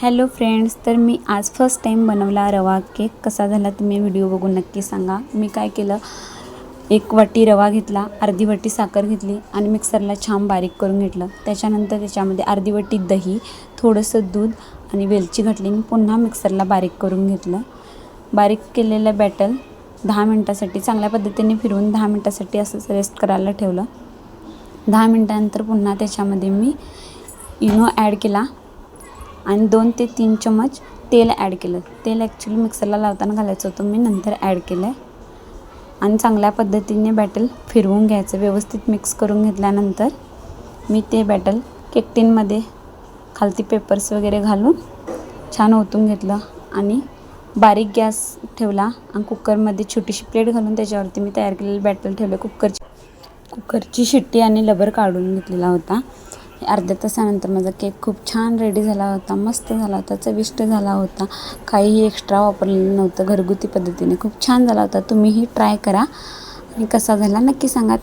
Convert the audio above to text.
Hello friends, तर मी आज first time बनवला रवा केक. कसा झाला तुम्ही व्हिडिओ बघून नक्की सांगा. मी काय केलं, 1 वाटी रवा घेतला, अर्धी वाटी साखर घेतली आणि मिक्सरला छान बारीक करून घेतलं. त्याच्यानंतर त्याच्यामध्ये अर्धी वाटी दही, थोडंसं दूध आणि वेलची घातली आणि पुन्हा मिक्सरला बारीक करून घेतलं. बारीक केलेलं बॅटर 10 मिनटासाठी चांगल्या पद्धतीने फिरवून 10 मिनटासाठी असंच रेस्ट करायला ठेवलं. 10 मिनटानंतर पुन्हा त्याच्यामध्ये मी इनो ॲड केला आणि 2 ते 3 चमच तेल ॲड केलं. तेल ॲक्च्युली मिक्सरला लावताना घालायचं होतं, मी नंतर ॲड केलं आणि चांगल्या पद्धतीने बॅटर फिरवून घ्यायचं. व्यवस्थित मिक्स करून घेतल्यानंतर मी ते बॅटर केक टिनमध्ये खालती पेपर्स वगैरे घालून छान ओतून घेतलं आणि बारीक गॅस ठेवला आणि कुकरमध्ये छोटीशी प्लेट घालून त्याच्यावरती मी तयार केलेलं बॅटर ठेवलं. कुकरची शिट्टी आणि लबर काढून घेतलेला होता. अर्ध्या तासानंतर माझा केक खूप छान रेडी झाला होता, मस्त झाला होता, चविष्ट झाला होता. काहीही एक्स्ट्रा वापरलेलं नव्हतं, घरगुती पद्धतीने खूप छान झाला होता. तुम्हीही ट्राय करा आणि कसा झाला नक्की सांगा.